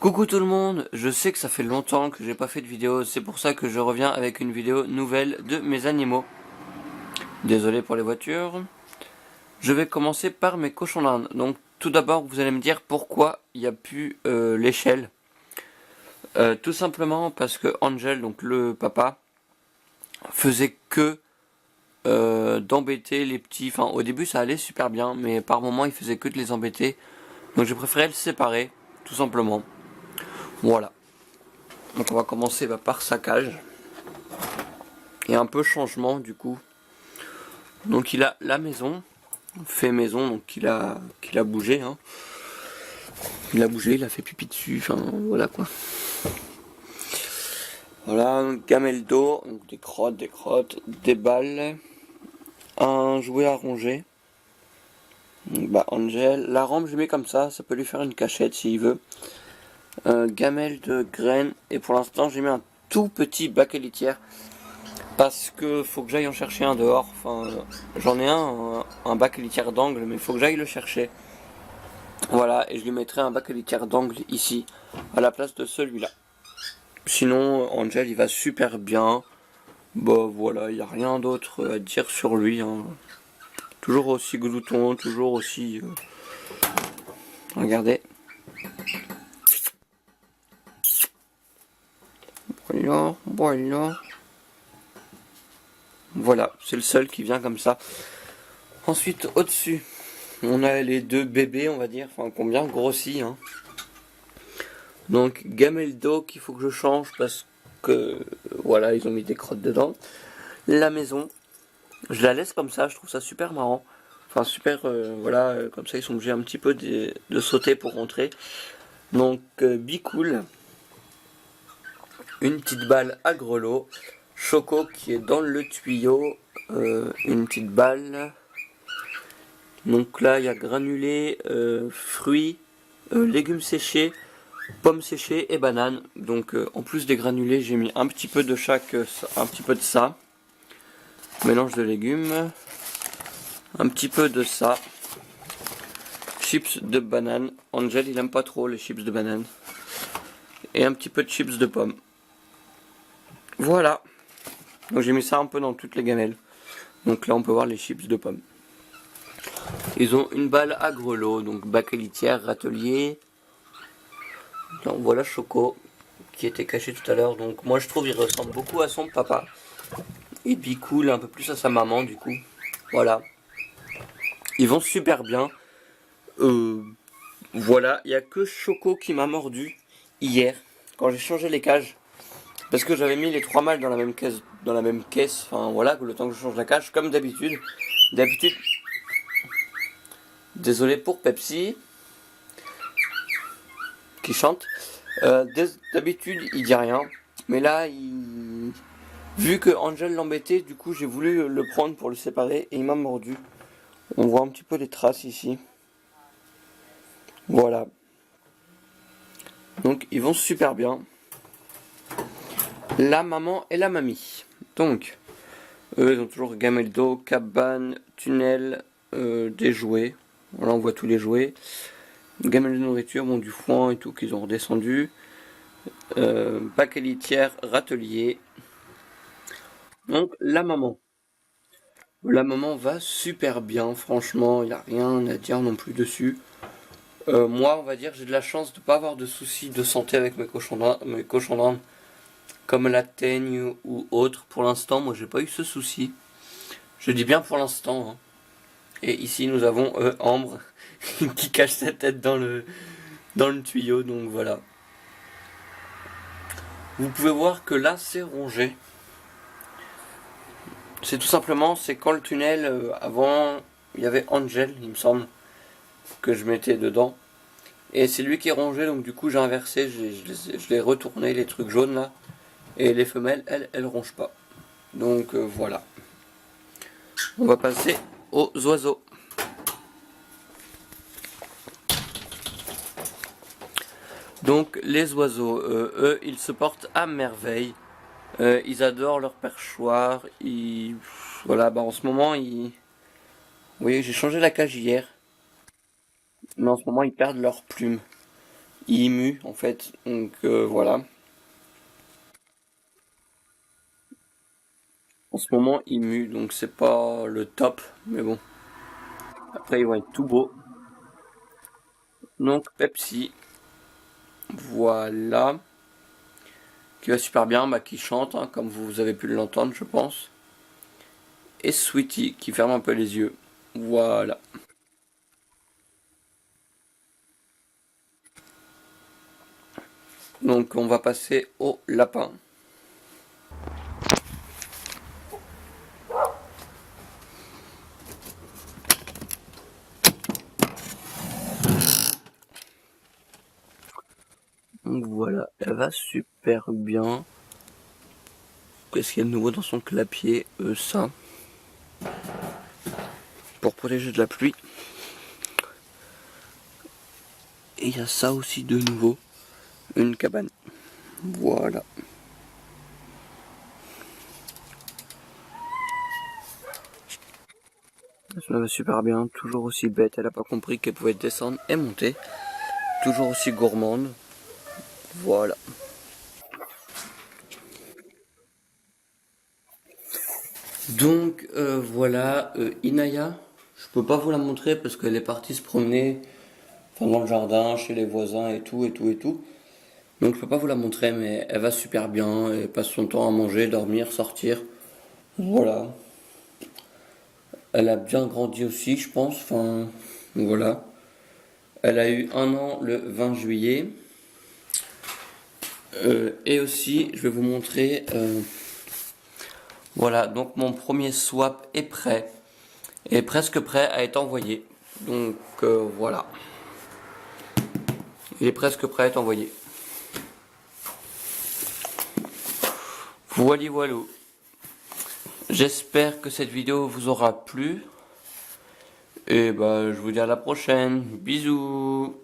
Coucou tout le monde, je sais que ça fait longtemps que j'ai pas fait de vidéo, c'est pour ça que je reviens avec une vidéo nouvelle de mes animaux. Désolé pour les voitures. Je vais commencer par mes cochons d'Inde. Donc tout d'abord vous allez me dire pourquoi il n'y a plus l'échelle. Tout simplement parce que Angel, donc le papa, faisait que d'embêter les petits. Enfin au début ça allait super bien, mais par moments il faisait que de les embêter. Donc j'ai préféré le séparer, tout simplement. Voilà. Donc on va commencer par sa cage. Et un peu changement du coup. Donc il a la maison, fait maison, donc il a bougé. Hein. Il a bougé, il a fait pipi dessus, enfin voilà quoi. Voilà, gamelle d'eau, donc des crottes, des balles, un jouet à ronger. Donc, Angel, la rampe je mets comme ça peut lui faire une cachette s'il veut. Gamelle de graines, et pour l'instant j'ai mis un tout petit bac à litière. Parce que faut que j'aille en chercher un dehors. Enfin, j'en ai un bac à litière d'angle, mais il faut que j'aille le chercher. Voilà, et je lui mettrai un bac à litière d'angle ici, à la place de celui-là. Sinon, Angel, il va super bien. Bah voilà, il n'y a rien d'autre à dire sur lui. Hein. Toujours aussi glouton, toujours aussi... Regardez. Voilà. Voilà, c'est le seul qui vient comme ça. Ensuite, au-dessus, on a les deux bébés, on va dire, enfin, combien grossi, hein. Donc, gamelle d'eau qu'il faut que je change parce que, voilà, ils ont mis des crottes dedans. La maison, je la laisse comme ça, je trouve ça super marrant. Enfin, super, voilà, comme ça, ils sont obligés un petit peu de sauter pour rentrer. Donc, Bicool, une petite balle à grelot. Choco qui est dans le tuyau, une petite balle. Donc là, il y a granulés, fruits, légumes séchés, pommes séchées et bananes. Donc en plus des granulés, j'ai mis un petit peu de chaque, un petit peu de ça. Mélange de légumes, un petit peu de ça. Chips de banane. Angel, il aime pas trop les chips de banane. Et un petit peu de chips de pommes. Voilà. Donc j'ai mis ça un peu dans toutes les gamelles. Donc là, on peut voir les chips de pommes. Ils ont une balle à grelot, donc bac à litière, râtelier. Donc voilà Choco, qui était caché tout à l'heure. Donc moi je trouve il ressemble beaucoup à son papa. Et Bicool un peu plus à sa maman du coup. Voilà. Ils vont super bien. Voilà, il n'y a que Choco qui m'a mordu hier, quand j'ai changé les cages. Parce que j'avais mis les trois mâles dans la même caisse, enfin voilà, le temps que je change la cage, comme d'habitude. D'habitude, désolé pour Pepsi, qui chante. D'habitude, il dit rien. Mais là, vu que Angel l'embêtait, du coup, j'ai voulu le prendre pour le séparer et il m'a mordu. On voit un petit peu les traces ici. Voilà. Donc, ils vont super bien. La maman et la mamie. Donc, eux, ils ont toujours gamelle d'eau, cabane, tunnel, des jouets. Voilà, on voit tous les jouets. Gamelle de nourriture, bon, du foin et tout qu'ils ont redescendu. Bac à litière, râtelier. Donc, la maman. La maman va super bien, franchement, il n'y a rien à dire non plus dessus. Moi, on va dire, j'ai de la chance de ne pas avoir de soucis de santé avec mes cochons d'Inde, comme la teigne ou autre. Pour l'instant, moi, j'ai pas eu ce souci. Je dis bien pour l'instant. Hein. Et ici, nous avons Ambre qui cache sa tête dans le tuyau, donc voilà. Vous pouvez voir que là, c'est rongé. C'est tout simplement, c'est quand le tunnel, avant, il y avait Angel, il me semble, que je mettais dedans. Et c'est lui qui est rongé, donc du coup j'ai inversé, je l'ai retourné, les trucs jaunes là. Et les femelles, elles rongent pas. Donc voilà. On va passer aux oiseaux. Donc les oiseaux, eux, ils se portent à merveille. Ils adorent leur perchoir. Voilà, en ce moment, vous voyez, j'ai changé la cage hier. Mais en ce moment, ils perdent leurs plumes. il mue en fait. Donc voilà. En ce moment, il mue, donc c'est pas le top, mais bon. Après, ils vont être tout beaux. Donc Pepsi, voilà, qui va super bien, bah, qui chante, hein, comme vous avez pu l'entendre, je pense. Et Sweetie, qui ferme un peu les yeux. Voilà. Donc on va passer au lapin. Donc voilà, elle va super bien. Qu'est-ce qu'il y a de nouveau dans son clapier? Ça. Pour protéger de la pluie. Et il y a ça aussi de nouveau. Une cabane. Voilà. Ça va super bien. Toujours aussi bête. Elle a pas compris qu'elle pouvait descendre et monter. Toujours aussi gourmande. Voilà. Donc voilà, Inaya, je peux pas vous la montrer parce qu'elle est partie se promener dans le jardin, chez les voisins et tout, et tout, et tout. Donc je peux pas vous la montrer, mais elle va super bien, elle passe son temps à manger, dormir, sortir. Voilà. Elle a bien grandi aussi, je pense. Enfin, voilà. Elle a eu 1 an le 20 juillet. Et aussi, je vais vous montrer. Voilà, donc mon premier swap est prêt. Est presque prêt à être envoyé. Donc voilà. Il est presque prêt à être envoyé. Voilà, voilà. J'espère que cette vidéo vous aura plu. Et bah, je vous dis à la prochaine. Bisous.